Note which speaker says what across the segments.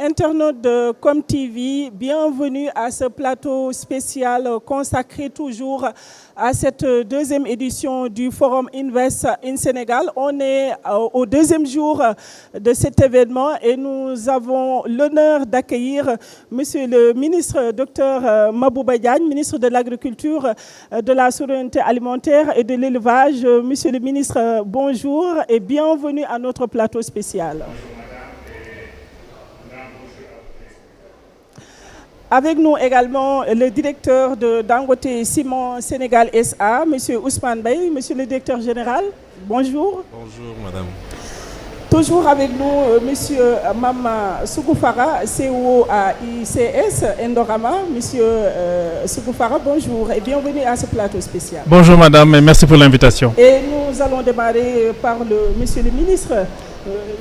Speaker 1: internautes de ComTV, bienvenue à ce plateau spécial consacré toujours à cette deuxième édition du Forum Invest in Sénégal. On est au deuxième jour de cet événement et nous avons l'honneur d'accueillir Monsieur le ministre Dr Mabouba Diagne, ministre de l'Agriculture, de la Souveraineté alimentaire et de l'Élevage. Monsieur le ministre, bonjour et bienvenue à notre plateau spécial. Avec nous également le directeur de Dangote Ciment Sénégal SA, M. Ousmane Bey, Monsieur le directeur général, bonjour.
Speaker 2: Bonjour madame.
Speaker 1: Toujours avec nous M. Mama Sougoufara, CEO à ICS Indorama. Monsieur Sougoufara, bonjour et bienvenue à ce plateau spécial.
Speaker 3: Bonjour madame et merci pour l'invitation.
Speaker 1: Et nous allons démarrer par Monsieur le ministre.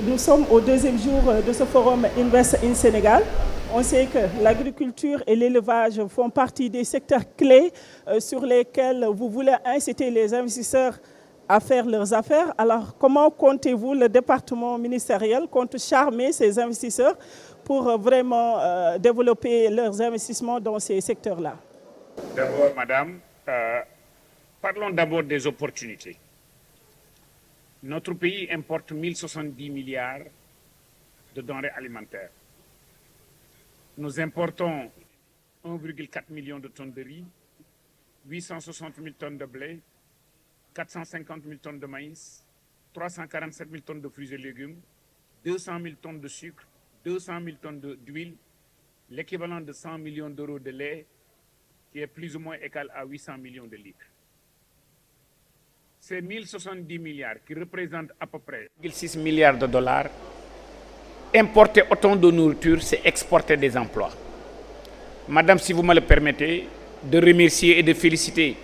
Speaker 1: Nous sommes au deuxième jour de ce forum Invest in Sénégal. On sait que l'agriculture et l'élevage font partie des secteurs clés sur lesquels vous voulez inciter les investisseurs à faire leurs affaires. Alors, comment comptez-vous, le département ministériel, compte charmer ces investisseurs pour vraiment développer leurs investissements dans ces secteurs-là?
Speaker 4: D'abord, madame, parlons d'abord des opportunités. Notre pays importe 1070 milliards de denrées alimentaires. Nous importons 1,4 million de tonnes de riz, 860 000 tonnes de blé, 450 000 tonnes de maïs, 347 000 tonnes de fruits et légumes, 200 000 tonnes de sucre, 200 000 tonnes d'huile, l'équivalent de 100 millions d'euros de lait, qui est plus ou moins égal à 800 millions de litres. Ces 1070 milliards, qui représentent à peu près 6 milliards de dollars, importer autant de nourriture, c'est exporter des emplois. Madame, si vous me le permettez, de remercier et de féliciter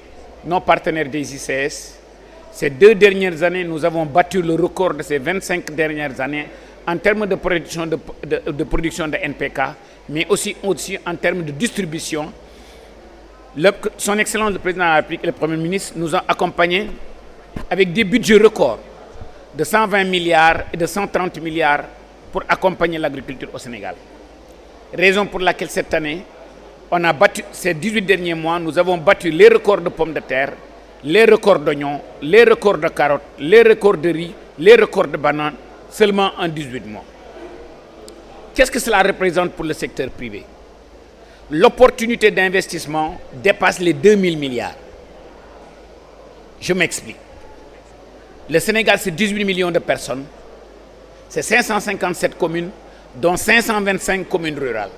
Speaker 4: nos partenaires des ICS. Ces 2 dernières années, nous avons battu le record de ces 25 dernières années en termes de production de NPK, mais aussi en termes de distribution. Son Excellence le Président de la République et le Premier ministre nous ont accompagnés avec des budgets records de 120 milliards et de 130 milliards pour accompagner l'agriculture au Sénégal. Raison pour laquelle cette année, on a battu, ces 18 derniers mois, nous avons battu les records de pommes de terre, les records d'oignons, les records de carottes, les records de riz, les records de bananes, seulement en 18 mois. Qu'est-ce que cela représente pour le secteur privé? L'opportunité d'investissement dépasse les 2000 milliards. Je m'explique. Le Sénégal, c'est 18 millions de personnes. C'est 557 communes, dont 525 communes rurales.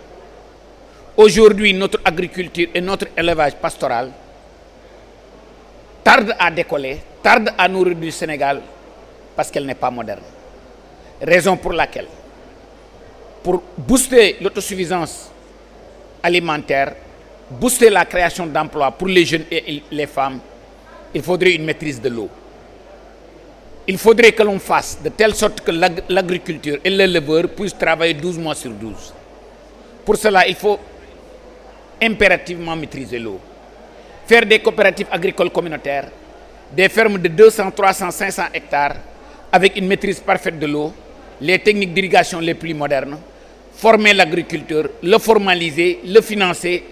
Speaker 4: Aujourd'hui, notre agriculture et notre élevage pastoral tardent à décoller, tardent à nourrir du Sénégal parce qu'elle n'est pas moderne. Raison pour laquelle, pour booster l'autosuffisance alimentaire, booster la création d'emplois pour les jeunes et les femmes, il faudrait une maîtrise de l'eau. Il faudrait que l'on fasse de telle sorte que l'agriculture et l'éleveur puissent travailler 12 mois sur 12. Pour cela, il faut impérativement maîtriser l'eau. Faire des coopératives agricoles communautaires, des fermes de 200, 300, 500 hectares avec une maîtrise parfaite de l'eau, les techniques d'irrigation les plus modernes, former l'agriculteur, le formaliser, le financer,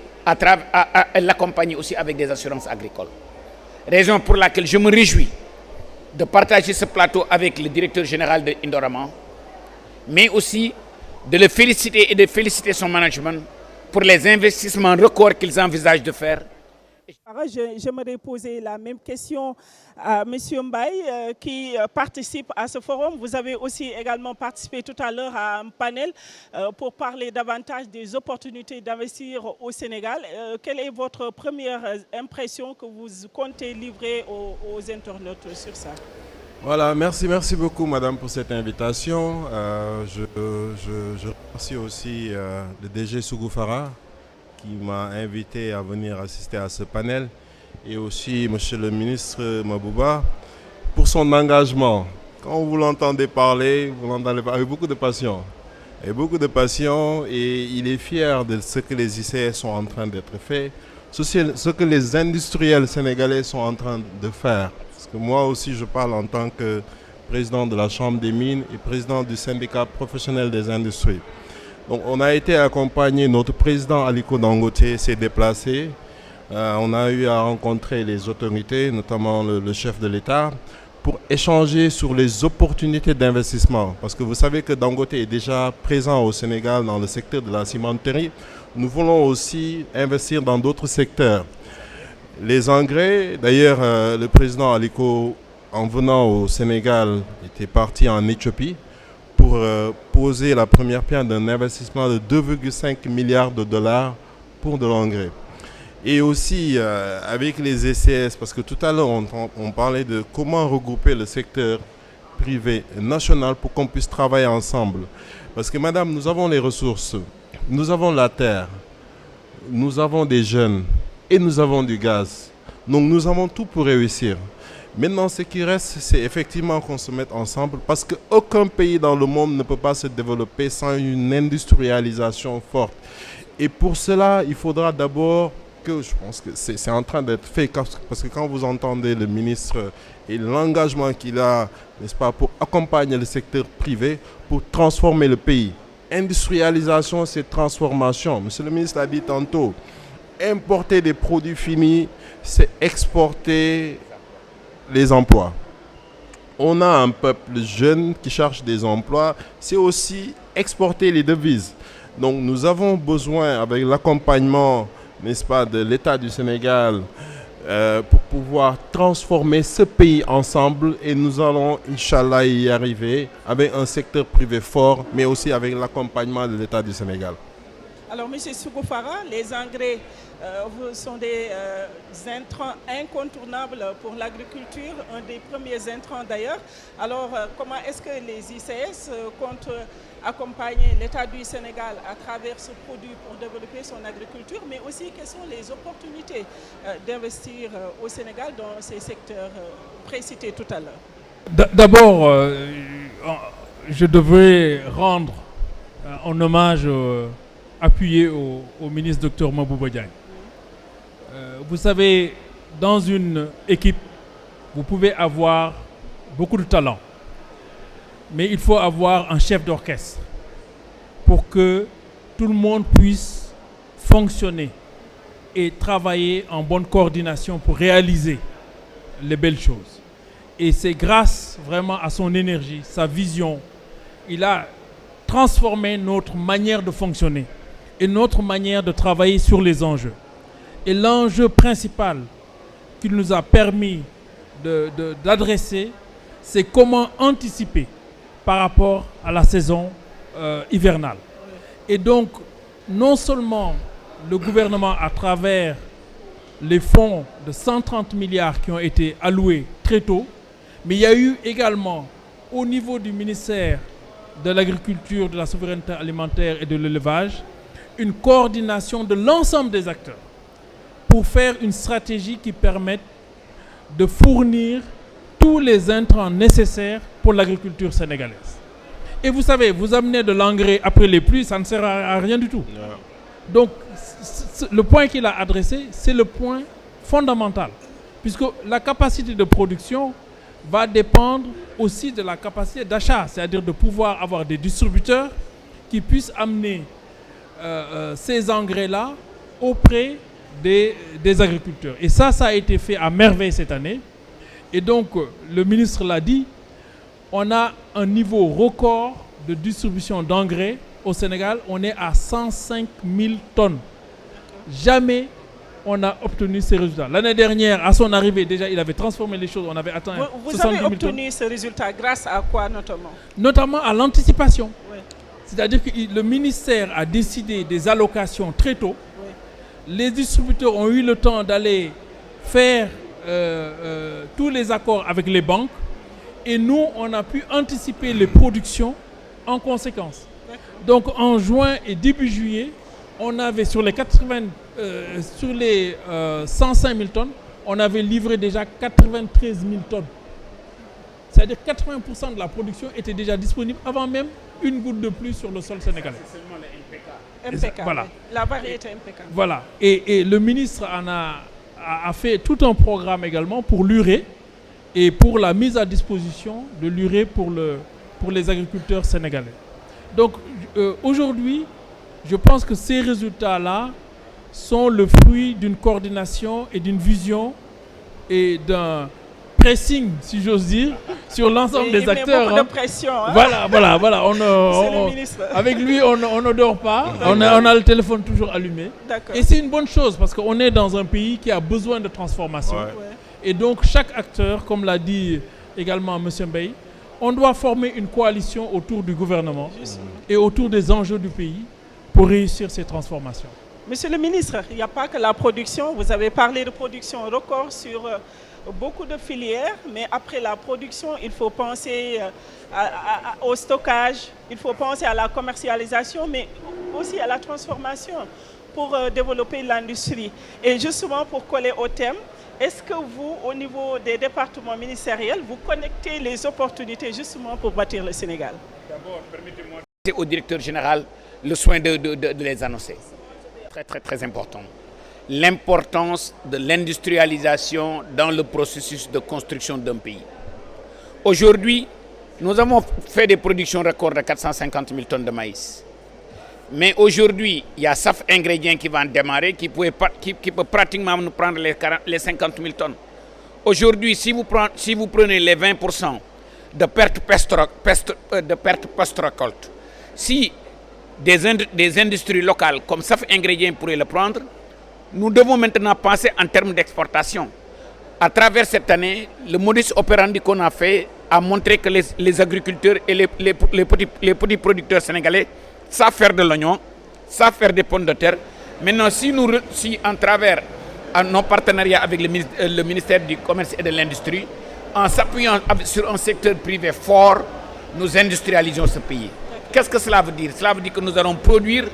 Speaker 4: l'accompagner aussi avec des assurances agricoles. Raison pour laquelle je me réjouis de partager ce plateau avec le directeur général de Indorama, mais aussi de le féliciter et de féliciter son management pour les investissements records qu'ils envisagent de faire.
Speaker 1: J'aimerais poser la même question à M. Mbaye qui participe à ce forum. Vous avez aussi également participé tout à l'heure à un panel pour parler davantage des opportunités d'investir au Sénégal. Quelle est votre première impression que vous comptez livrer aux internautes sur ça?
Speaker 2: Voilà, merci beaucoup madame pour cette invitation. Je remercie aussi le DG Sougoufara qui m'a invité à venir assister à ce panel et aussi monsieur le ministre Mabouba pour son engagement. Quand vous l'entendez parler, vous l'entendez avec beaucoup de passion. Et il est fier de ce que les ICS sont en train d'être faits, ce que les industriels sénégalais sont en train de faire. Parce que moi aussi je parle en tant que président de la Chambre des mines et président du syndicat professionnel des industries. Donc on a été accompagné, notre président Aliko Dangote s'est déplacé. On a eu à rencontrer les autorités, notamment le chef de l'État, pour échanger sur les opportunités d'investissement. Parce que vous savez que Dangote est déjà présent au Sénégal dans le secteur de la cimenterie. Nous voulons aussi investir dans d'autres secteurs. Les engrais, d'ailleurs, le président Aliko, en venant au Sénégal, était parti en Éthiopie pour poser la première pierre d'un investissement de 2,5 milliards de dollars pour de l'engrais. Et aussi avec les ECS, parce que tout à l'heure on parlait de comment regrouper le secteur privé national pour qu'on puisse travailler ensemble. Parce que madame, nous avons les ressources, nous avons la terre, nous avons des jeunes et nous avons du gaz. Donc nous avons tout pour réussir. Maintenant, ce qui reste, c'est effectivement qu'on se mette ensemble parce qu'aucun pays dans le monde ne peut pas se développer sans une industrialisation forte. Et pour cela, il faudra d'abord que, je pense que c'est en train d'être fait, parce que quand vous entendez le ministre et l'engagement qu'il a, n'est-ce pas, pour accompagner le secteur privé, pour transformer le pays. Industrialisation, c'est transformation. Monsieur le ministre l'a dit tantôt, importer des produits finis, c'est exporter les emplois. On a un peuple jeune qui cherche des emplois, c'est aussi exporter les devises. Donc nous avons besoin, avec l'accompagnement, n'est-ce pas, de l'État du Sénégal, pour pouvoir transformer ce pays ensemble, et nous allons, Inch'Allah, y arriver avec un secteur privé fort, mais aussi avec l'accompagnement de l'État du Sénégal.
Speaker 1: Alors, M. Sougou Farah, les engrais sont des intrants incontournables pour l'agriculture, un des premiers intrants d'ailleurs. Alors, comment est-ce que les ICS comptent accompagner l'État du Sénégal à travers ce produit pour développer son agriculture, mais aussi quelles sont les opportunités d'investir au Sénégal dans ces secteurs précités tout à l'heure?
Speaker 3: D'abord, je devrais rendre un hommage appuyé au ministre Dr Mabouba Diagne. Vous savez, dans une équipe, vous pouvez avoir beaucoup de talent, mais il faut avoir un chef d'orchestre pour que tout le monde puisse fonctionner et travailler en bonne coordination pour réaliser les belles choses. Et c'est grâce vraiment à son énergie, sa vision, il a transformé notre manière de fonctionner et notre manière de travailler sur les enjeux. Et l'enjeu principal qu'il nous a permis d'adresser, c'est comment anticiper par rapport à la saison hivernale. Et donc, non seulement le gouvernement, à travers les fonds de 130 milliards qui ont été alloués très tôt, mais il y a eu également, au niveau du ministère de l'Agriculture, de la Souveraineté alimentaire et de l'élevage, une coordination de l'ensemble des acteurs pour faire une stratégie qui permette de fournir tous les intrants nécessaires pour l'agriculture sénégalaise. Et vous savez, vous amenez de l'engrais après les pluies, ça ne sert à rien du tout. Donc, le point qu'il a adressé, c'est le point fondamental, puisque la capacité de production va dépendre aussi de la capacité d'achat, c'est-à-dire de pouvoir avoir des distributeurs qui puissent amener ces engrais-là auprès des agriculteurs. Et ça a été fait à merveille cette année. Et donc, le ministre l'a dit, on a un niveau record de distribution d'engrais au Sénégal. On est à 105 000 tonnes. Jamais on a obtenu ces résultats. L'année dernière, à son arrivée, déjà, il avait transformé les choses. On avait atteint 70 000 tonnes.
Speaker 1: Vous avez obtenu ce résultat grâce à quoi notamment? Notamment
Speaker 3: à l'anticipation.
Speaker 1: Oui.
Speaker 3: C'est-à-dire que le ministère a décidé des allocations très tôt. Oui. Les distributeurs ont eu le temps d'aller faire tous les accords avec les banques. Et nous, on a pu anticiper les productions en conséquence. Donc en juin et début juillet, on avait sur les 105 000 tonnes, on avait livré déjà 93 000 tonnes. C'est-à-dire 80% de la production était déjà disponible avant même une goutte de pluie sur le sol sénégalais.
Speaker 1: C'est seulement les MPK. Voilà. Oui. La variété MPK.
Speaker 3: Voilà. Et le ministre a fait tout un programme également pour l'urée et pour la mise à disposition de l'urée pour les agriculteurs sénégalais. Donc aujourd'hui, Je pense que ces résultats-là sont le fruit d'une coordination et d'une vision et d'un pressing, si j'ose dire, sur l'ensemble des acteurs.
Speaker 1: Il met beaucoup de pression. Hein?
Speaker 3: Voilà.
Speaker 1: Le ministre.
Speaker 3: Avec lui, on ne dort pas. On a le téléphone toujours allumé. Et c'est une bonne chose parce qu'on est dans un pays qui a besoin de transformation.
Speaker 2: Ouais.
Speaker 3: Et donc, chaque acteur, comme l'a dit également M. Mbaye, on doit former une coalition autour du gouvernement et autour des enjeux du pays pour réussir ces transformations.
Speaker 1: Monsieur le ministre, il n'y a pas que la production. Vous avez parlé de production record sur beaucoup de filières, mais après la production, il faut penser au stockage, il faut penser à la commercialisation, mais aussi à la transformation pour développer l'industrie. Et justement, pour coller au thème, est-ce que vous, au niveau des départements ministériels, vous connectez les opportunités justement pour bâtir le Sénégal?
Speaker 4: D'abord, permettez-moi au directeur général le soin de les annoncer. Très important. L'importance de l'industrialisation dans le processus de construction d'un pays. Aujourd'hui, nous avons fait des productions records de 450 000 tonnes de maïs. Mais aujourd'hui, il y a SAF ingrédients qui va en démarrer, qui peut pratiquement nous prendre les 50 000 tonnes. Aujourd'hui, si vous prenez les 20% de perte post-récolte, si des industries locales comme SAF ingrédients pourraient le prendre, nous devons maintenant penser en termes d'exportation. À travers cette année, le modus operandi qu'on a fait a montré que les agriculteurs et les petits producteurs sénégalais savent faire de l'oignon, savent faire des pommes de terre. Maintenant, si en travers nos partenariats avec le ministère du Commerce et de l'Industrie, en s'appuyant sur un secteur privé fort, nous industrialisons ce pays. Qu'est-ce que cela veut dire? Cela veut dire que nous allons produire,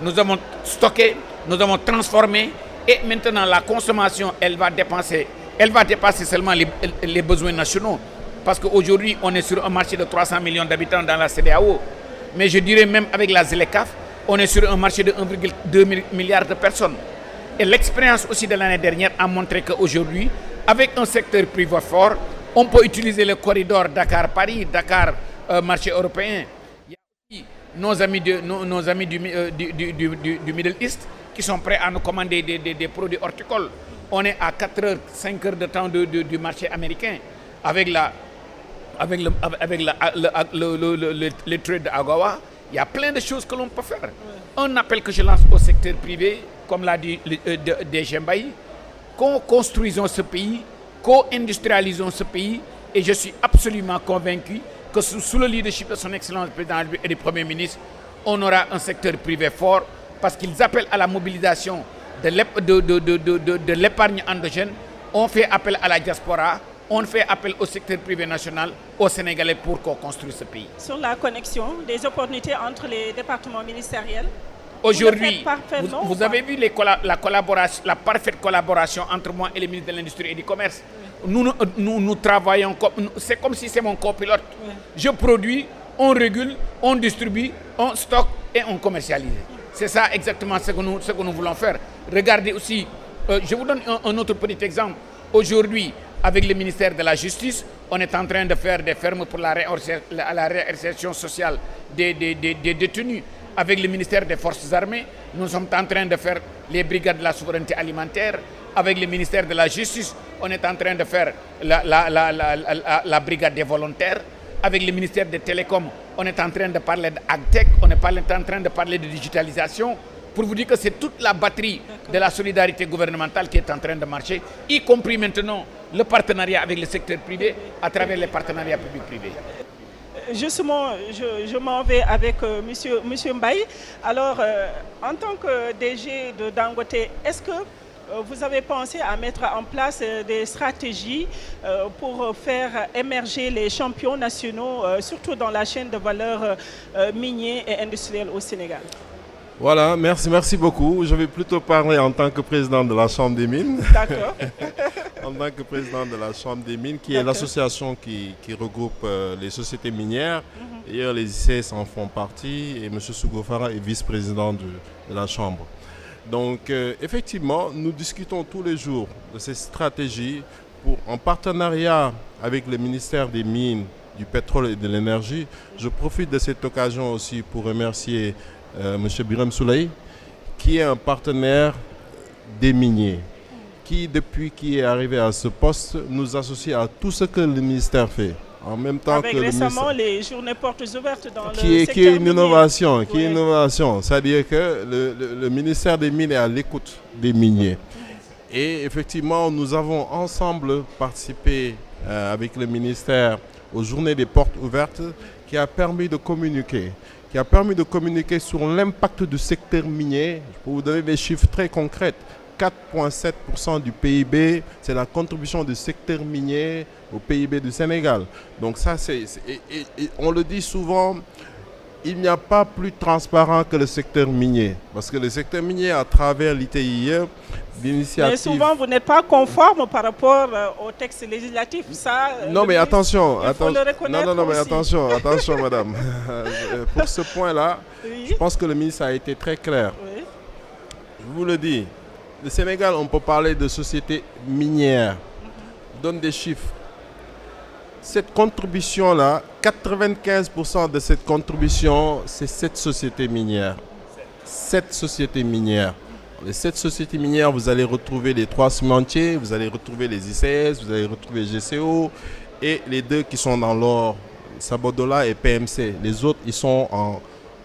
Speaker 4: nous allons stocker, nous allons transformer et maintenant la consommation, elle va dépasser seulement les besoins nationaux. Parce qu'aujourd'hui, on est sur un marché de 300 millions d'habitants dans la CEDEAO. Mais je dirais même avec la ZLECAf, on est sur un marché de 1,2 milliard de personnes. Et l'expérience aussi de l'année dernière a montré qu'aujourd'hui, avec un secteur privé fort, on peut utiliser le corridor Dakar-Paris, Dakar-marché européen. Il y a aussi nos amis du Middle East qui sont prêts à nous commander des produits horticoles. On est à 4 heures, 5 heures de temps du marché américain avec le trade d'Agawa. Il y a plein de choses que l'on peut faire. Un appel que je lance au secteur privé, comme l'a dit DG Mbaye, co-construisons ce pays, co-industrialisons ce pays, et je suis absolument convaincu que sous le leadership de son Excellence le Président et du Premier ministre, on aura un secteur privé fort parce qu'ils appellent à la mobilisation de l'épargne endogène. On fait appel à la diaspora, on fait appel au secteur privé national, aux Sénégalais pour co-construire ce pays.
Speaker 1: Sur la connexion des opportunités entre les départements ministériels,
Speaker 4: aujourd'hui, vous avez vu la parfaite collaboration entre moi et le ministre de l'Industrie et du Commerce. Nous travaillons, c'est comme si c'est mon copilote. Je produis, on régule, on distribue, on stocke et on commercialise. C'est ça exactement ce que nous voulons faire. Regardez aussi, je vous donne un autre petit exemple. Aujourd'hui, avec le ministère de la Justice, on est en train de faire des fermes pour la réinsertion sociale des détenus. Avec le ministère des Forces armées, nous sommes en train de faire les brigades de la souveraineté alimentaire. Avec le ministère de la Justice, on est en train de faire la brigade des volontaires. Avec le ministère des Télécoms, on est en train de parler d'AgTech, on est en train de parler de digitalisation. Pour vous dire que c'est toute la batterie de la solidarité gouvernementale qui est en train de marcher, y compris maintenant le partenariat avec le secteur privé à travers les partenariats publics-privés.
Speaker 1: Justement, je m'en vais avec monsieur Mbaye. Alors, en tant que DG de Dangote, est-ce que vous avez pensé à mettre en place des stratégies pour faire émerger les champions nationaux, surtout dans la chaîne de valeur minière et industrielle au Sénégal?
Speaker 2: Voilà, merci beaucoup. Je vais plutôt parler en tant que président de la Chambre des mines.
Speaker 1: D'accord.
Speaker 2: En tant que président de la Chambre des mines, qui est l'association qui regroupe les sociétés minières. D'ailleurs, les ICS en font partie et M. Sougou Farah est vice-président de la Chambre. Donc, effectivement, nous discutons tous les jours de ces stratégies en partenariat avec le ministère des Mines, du Pétrole et de l'Énergie. Je profite de cette occasion aussi pour remercier M. Birame Souleye, qui est un partenaire des miniers, qui, depuis qu'il est arrivé à ce poste, nous associe à tout ce que le ministère fait. En même temps
Speaker 1: avec
Speaker 2: que
Speaker 1: récemment les journées portes ouvertes dans le
Speaker 2: qui
Speaker 1: secteur
Speaker 2: est une
Speaker 1: minier.
Speaker 2: innovation, qui
Speaker 1: Ouais.
Speaker 2: est une innovation. C'est-à-dire que le ministère des Mines est à l'écoute des miniers. Et effectivement, nous avons ensemble participé avec le ministère aux journées des portes ouvertes qui a permis de communiquer. Sur l'impact du secteur minier. Je peux vous donner des chiffres très concrets. 4,7% du PIB, c'est la contribution du secteur minier au PIB du Sénégal. Donc ça, et on le dit souvent, il n'y a pas plus transparent que le secteur minier. Parce que le secteur minier, à travers l'ITIE, l'initiative...
Speaker 1: Mais souvent, vous n'êtes pas conforme par rapport au texte législatif. Ça,
Speaker 2: non, mais attention.
Speaker 1: il faut le reconnaître
Speaker 2: Non, mais
Speaker 1: aussi.
Speaker 2: attention, madame. Pour ce point-là,
Speaker 1: Oui.
Speaker 2: je pense que le ministre a été très clair.
Speaker 1: Oui.
Speaker 2: Je vous le dis, le Sénégal, on peut parler de société minière. Je donne des chiffres. Cette contribution-là, 95% de cette contribution, c'est 7 sociétés minières. 7 sociétés minières. Les 7 sociétés minières, vous allez retrouver les 3 cimentiers, vous allez retrouver les ICS, vous allez retrouver GCO et les 2 qui sont dans l'or, Sabodola et PMC. Les autres, ils sont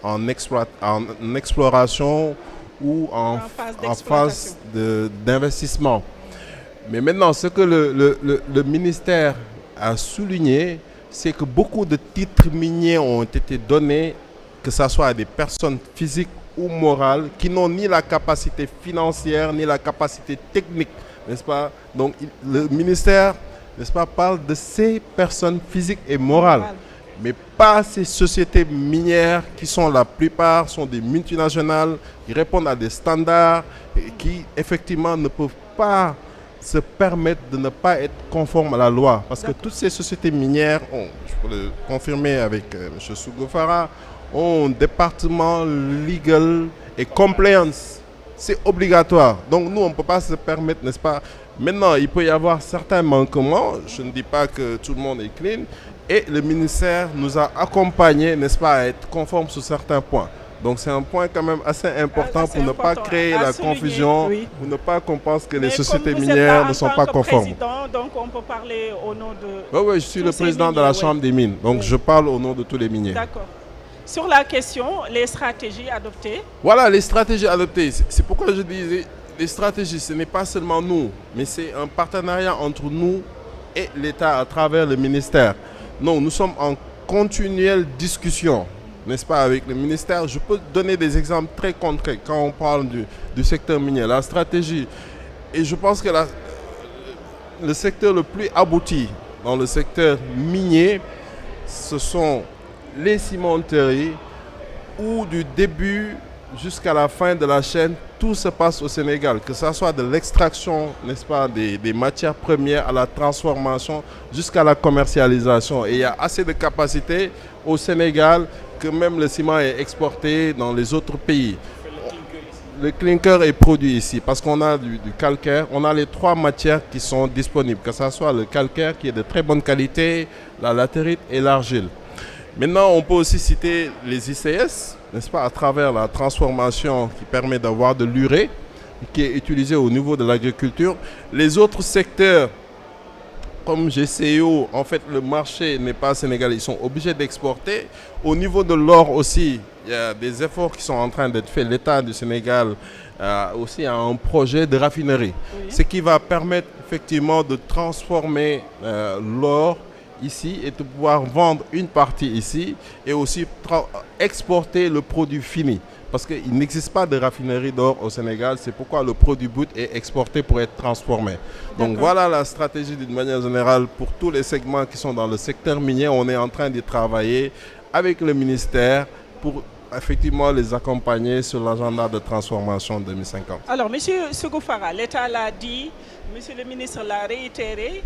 Speaker 2: en exploration ou en phase d'investissement. Mais maintenant, ce que le ministère a souligné, c'est que beaucoup de titres miniers ont été donnés, que ce soit à des personnes physiques ou morales, qui n'ont ni la capacité financière, ni la capacité technique, n'est-ce pas? Donc, le ministère, n'est-ce pas, parle de ces personnes physiques et morales, mais pas ces sociétés minières qui sont, la plupart, sont des multinationales, qui répondent à des standards, et qui, effectivement, ne peuvent pas se permettre de ne pas être conformes à la loi. Parce que toutes ces sociétés minières, je peux le confirmer avec M. Sougou Farah, ont un département legal et compliance. C'est obligatoire. Donc nous, on ne peut pas se permettre, n'est-ce pas? Maintenant, il peut y avoir certains manquements. Je ne dis pas que tout le monde est clean. Et le ministère nous a accompagnés, n'est-ce pas, à être conformes sur certains points. Donc c'est un point quand même assez important pour ne pas créer la confusion,
Speaker 1: oui.
Speaker 2: pour ne pas qu'on pense que
Speaker 1: Mais
Speaker 2: les sociétés
Speaker 1: comme vous êtes
Speaker 2: minières
Speaker 1: là
Speaker 2: ne sont
Speaker 1: en tant
Speaker 2: pas
Speaker 1: que
Speaker 2: conformes.
Speaker 1: président, donc on peut parler au nom de...
Speaker 2: Oui, je suis le président de la Chambre des mines, donc je parle au nom de tous les miniers.
Speaker 1: D'accord. Sur la question, les stratégies adoptées.
Speaker 2: Voilà, les stratégies adoptées. C'est pourquoi je disais, les stratégies, ce n'est pas seulement nous, mais c'est un partenariat entre nous et l'État à travers le ministère. Non, nous sommes en continuelle discussion, n'est-ce pas, avec le ministère. Je peux donner des exemples très concrets quand on parle du secteur minier. La stratégie, et je pense que le secteur le plus abouti dans le secteur minier, ce sont les cimenteries où du début jusqu'à la fin de la chaîne, tout se passe au Sénégal, que ce soit de l'extraction, n'est-ce pas, des matières premières à la transformation jusqu'à la commercialisation. Et il y a assez de capacité au Sénégal que même le ciment est exporté dans les autres pays. Le clinker est produit ici parce qu'on a du calcaire. On a les 3 matières qui sont disponibles, que ce soit le calcaire qui est de très bonne qualité, la latérite et l'argile. Maintenant, on peut aussi citer les ICS, n'est-ce pas, à travers la transformation qui permet d'avoir de l'urée, qui est utilisée au niveau de l'agriculture. Les autres secteurs, comme GCO, en fait, le marché n'est pas sénégalais, ils sont obligés d'exporter. Au niveau de l'or aussi, il y a des efforts qui sont en train d'être faits. L'État du Sénégal aussi a un projet de raffinerie, ce qui va permettre effectivement de transformer l'or ici et de pouvoir vendre une partie ici et aussi exporter le produit fini. Parce qu'il n'existe pas de raffinerie d'or au Sénégal, c'est pourquoi le produit brut est exporté pour être transformé. Donc voilà la stratégie d'une manière générale pour tous les segments qui sont dans le secteur minier. On est en train d'y travailler avec le ministère pour effectivement les accompagner sur l'agenda de transformation 2050.
Speaker 1: Alors, M. Sougou Farah, l'État l'a dit, M. le ministre l'a réitéré,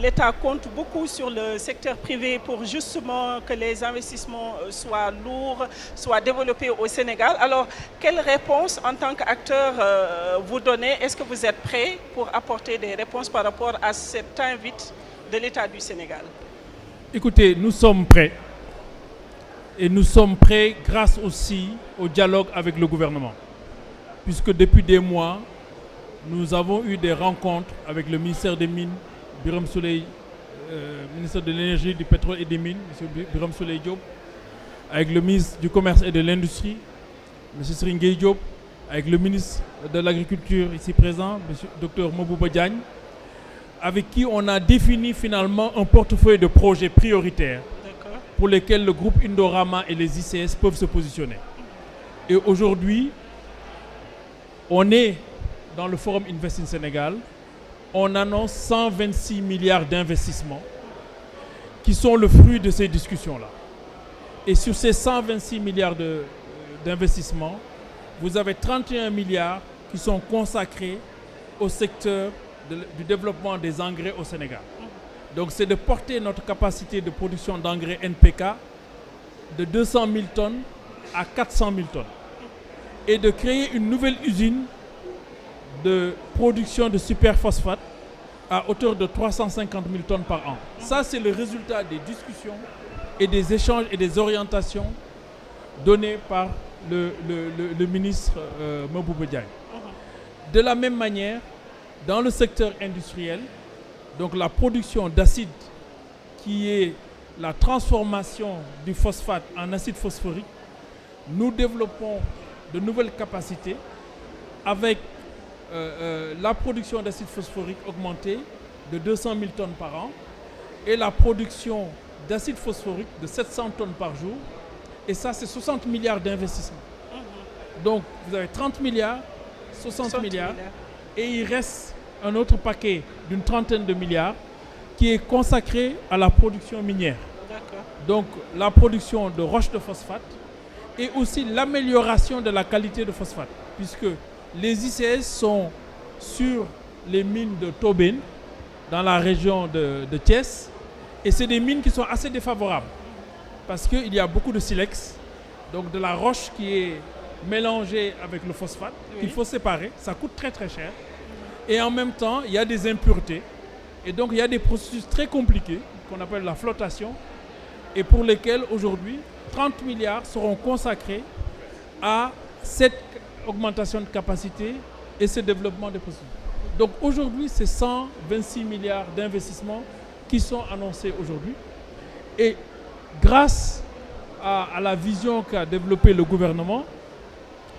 Speaker 1: l'État compte beaucoup sur le secteur privé pour justement que les investissements soient lourds, soient développés au Sénégal. Alors, quelle réponse en tant qu'acteur vous donnez? Est-ce que vous êtes prêt pour apporter des réponses par rapport à cette invite de l'État du Sénégal?
Speaker 3: Écoutez, nous sommes prêts. Et nous sommes prêts grâce aussi au dialogue avec le gouvernement. Puisque depuis des mois, nous avons eu des rencontres avec le ministère des Mines, Birame Souleye, ministre de l'Énergie, du Pétrole et des Mines, M. Birame Souleye Diop, avec le ministre du Commerce et de l'Industrie, M. Serigne Gueye Diop, avec le ministre de l'Agriculture ici présent, M. Dr Mabouba Diagne, avec qui on a défini finalement un portefeuille de projets prioritaires pour lesquels le groupe Indorama et les ICS peuvent se positionner. Et aujourd'hui, on est dans le Forum Invest in Sénégal, on annonce 126 milliards d'investissements qui sont le fruit de ces discussions-là. Et sur ces 126 milliards d'investissements, vous avez 31 milliards qui sont consacrés au secteur du développement des engrais au Sénégal. Donc c'est de porter notre capacité de production d'engrais NPK de 200 000 tonnes à 400 000 tonnes et de créer une nouvelle usine de production de superphosphate à hauteur de 350 000 tonnes par an. Ça, c'est le résultat des discussions et des échanges et des orientations données par le ministre Mabouba Diagne. De la même manière, dans le secteur industriel, donc la production d'acide qui est la transformation du phosphate en acide phosphorique, nous développons de nouvelles capacités avec la production d'acide phosphorique augmentée de 200 000 tonnes par an et la production d'acide phosphorique de 700 tonnes par jour. Et ça, c'est 60 milliards d'investissements. Donc, vous avez 30 milliards, 60 milliards, et il reste un autre paquet d'une trentaine de milliards qui est consacré à la production minière. Donc, la production de roches de phosphate et aussi l'amélioration de la qualité de phosphate, puisque les ICS sont sur les mines de Tobène, dans la région de Thiès, et c'est des mines qui sont assez défavorables, parce qu'il y a beaucoup de silex, donc de la roche qui est mélangée avec le phosphate, qu'il faut séparer, ça coûte très très cher, et en même temps, il y a des impuretés, et donc il y a des processus très compliqués, qu'on appelle la flottation, et pour lesquels aujourd'hui, 30 milliards seront consacrés à cette augmentation de capacité et ce développement des processus. Donc aujourd'hui, c'est 126 milliards d'investissements qui sont annoncés aujourd'hui. Et grâce à la vision qu'a développée le gouvernement,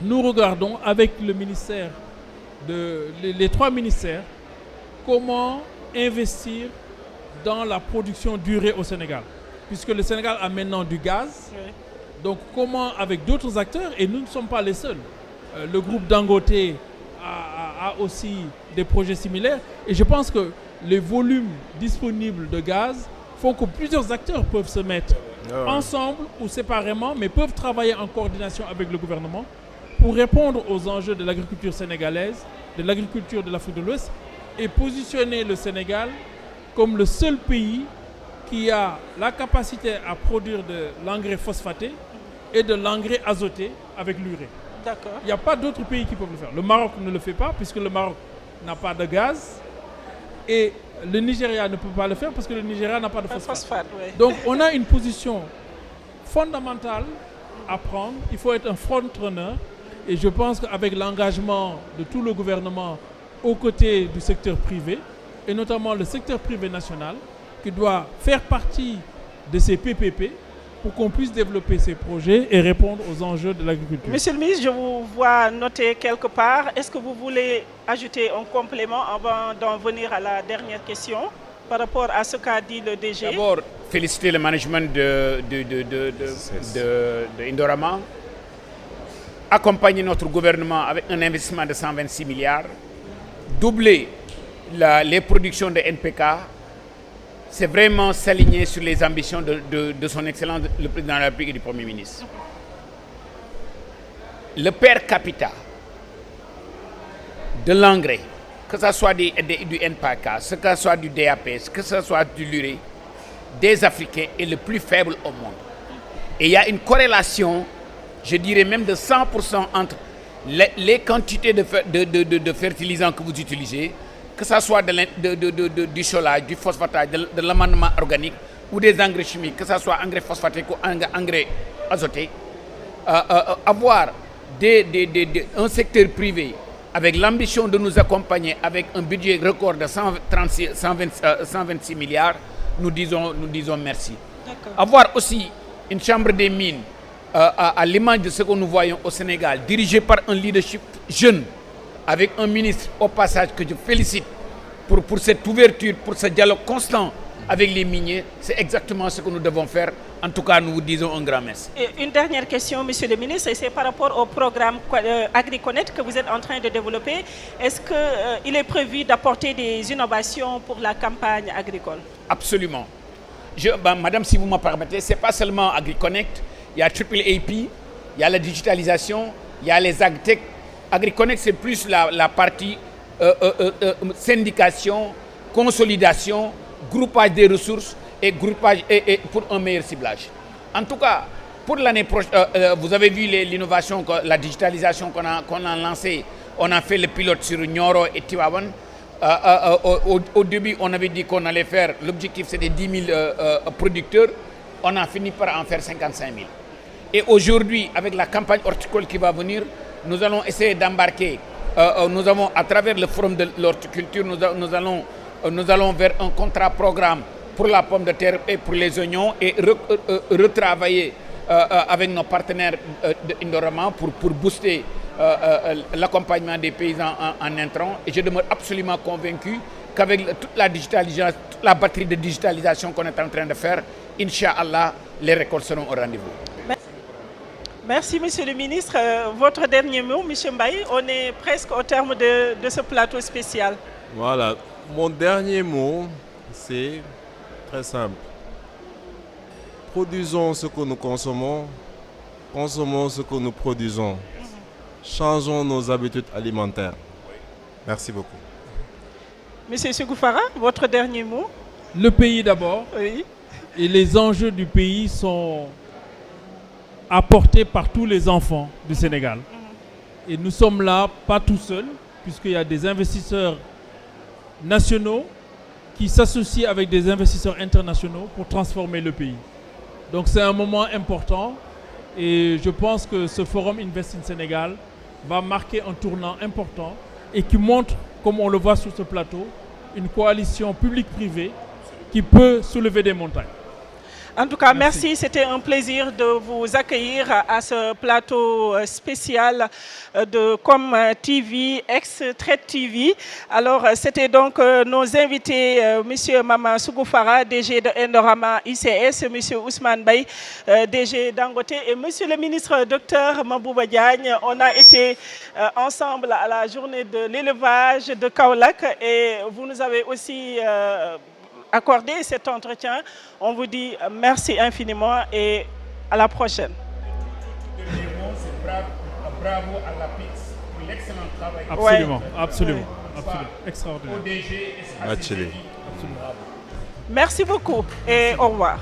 Speaker 3: nous regardons avec le ministère, les trois ministères, comment investir dans la production d'urée au Sénégal. Puisque le Sénégal a maintenant du gaz, donc comment avec d'autres acteurs, et nous ne sommes pas les seuls, le groupe Dangote a aussi des projets similaires, et je pense que les volumes disponibles de gaz font que plusieurs acteurs peuvent se mettre ensemble ou séparément, mais peuvent travailler en coordination avec le gouvernement pour répondre aux enjeux de l'agriculture sénégalaise, de l'agriculture de l'Afrique de l'Ouest, et positionner le Sénégal comme le seul pays qui a la capacité à produire de l'engrais phosphaté et de l'engrais azoté avec l'urée.
Speaker 1: D'accord.
Speaker 3: Il n'y a pas d'autres pays qui peuvent le faire. Le Maroc ne le fait pas puisque le Maroc n'a pas de gaz et le Nigeria ne peut pas le faire parce que le Nigeria n'a pas de phosphate. Donc on a une position fondamentale à prendre. Il faut être un front-runner et je pense qu'avec l'engagement de tout le gouvernement aux côtés du secteur privé et notamment le secteur privé national qui doit faire partie de ces PPP pour qu'on puisse développer ces projets et répondre aux enjeux de l'agriculture.
Speaker 1: Monsieur le ministre, je vous vois noter quelque part. Est-ce que vous voulez ajouter un complément avant d'en venir à la dernière question par rapport à ce qu'a dit le DG?
Speaker 4: D'abord, féliciter le management de Indorama, accompagner notre gouvernement avec un investissement de 126 milliards, doubler les productions de NPK, c'est vraiment s'aligner sur les ambitions de son Excellence, le Président de la République et du Premier ministre. Le per capita de l'engrais, que ce soit du NPK, que ce soit du DAP, que ce soit du l'urée, des Africains est le plus faible au monde. Et il y a une corrélation, je dirais même de 100% entre les quantités de fertilisants que vous utilisez, que ce soit du cholage, du phosphatage, de l'amendement organique ou des engrais chimiques, que ce soit engrais phosphatique ou engrais azotée, avoir un secteur privé avec l'ambition de nous accompagner avec un budget record de 126 milliards, nous disons merci. Avoir aussi une chambre des mines à l'image de ce que nous voyons au Sénégal, dirigée par un leadership jeune, avec un ministre au passage que je félicite pour cette ouverture, pour ce dialogue constant avec les miniers, c'est exactement ce que nous devons faire. En tout cas, nous vous disons un grand merci.
Speaker 1: Et une dernière question, Monsieur le ministre, c'est par rapport au programme AgriConnect que vous êtes en train de développer. Est-ce qu'il est prévu d'apporter des innovations pour la campagne agricole?
Speaker 4: Absolument. Madame, si vous me permettez, ce n'est pas seulement AgriConnect, il y a AAAP, il y a la digitalisation, il y a les AgTech. AgriConnect, c'est plus la partie syndication, consolidation, groupage des ressources et groupage et pour un meilleur ciblage. En tout cas, pour l'année prochaine, vous avez vu l'innovation, la digitalisation qu'on a lancée. On a fait le pilote sur Nioro et Tivaouane. Au début, on avait dit qu'on allait faire, l'objectif c'était 10 000 producteurs. On a fini par en faire 55 000. Et aujourd'hui, avec la campagne horticole qui va venir, nous allons essayer d'embarquer. Nous avons, à travers le forum de l'horticulture, nous allons vers un contrat programme pour la pomme de terre et pour les oignons et retravailler avec nos partenaires d'Indorama pour booster l'accompagnement des paysans en intrants. Et je demeure absolument convaincu qu'avec toute la digitalisation, toute la batterie de digitalisation qu'on est en train de faire, Inch'Allah, les récoltes seront au rendez-vous.
Speaker 1: Merci, Monsieur le ministre. Votre dernier mot, Monsieur Mbaye, on est presque au terme de ce plateau spécial.
Speaker 2: Voilà. Mon dernier mot, c'est très simple. Produisons ce que nous consommons, consommons ce que nous produisons. Changeons nos habitudes alimentaires. Merci beaucoup.
Speaker 1: Monsieur Sougoufara, votre dernier mot?
Speaker 3: Le pays d'abord.
Speaker 1: Oui.
Speaker 3: Et les enjeux du pays sont apportés par tous les enfants du Sénégal. Et nous sommes là, pas tout seuls, puisqu'il y a des investisseurs nationaux qui s'associent avec des investisseurs internationaux pour transformer le pays. Donc c'est un moment important et je pense que ce Forum Invest in Sénégal va marquer un tournant important et qui montre, comme on le voit sur ce plateau, une coalition publique-privée qui peut soulever des montagnes.
Speaker 1: En tout cas, merci. C'était un plaisir de vous accueillir à ce plateau spécial de Com TV, ex-Traite TV. Alors, c'était donc nos invités, M. Mama Sougoufara, DG de Indorama ICS, M. Ousmane Baye, DG Dangote, et M. le ministre Dr Mabouba Diagne. On a été ensemble à la journée de l'élevage de Kaolack et vous nous avez aussi accordé cet entretien. On vous dit merci infiniment et à la prochaine.
Speaker 4: Le dernier mot, c'est bravo à la PIX pour l'excellent travail.
Speaker 3: Absolument,
Speaker 1: Ouais.
Speaker 3: absolument,
Speaker 1: Ouais.
Speaker 3: absolument. Extraordinaire.
Speaker 4: Au DG et à
Speaker 2: Absolument.
Speaker 1: Merci beaucoup et au revoir.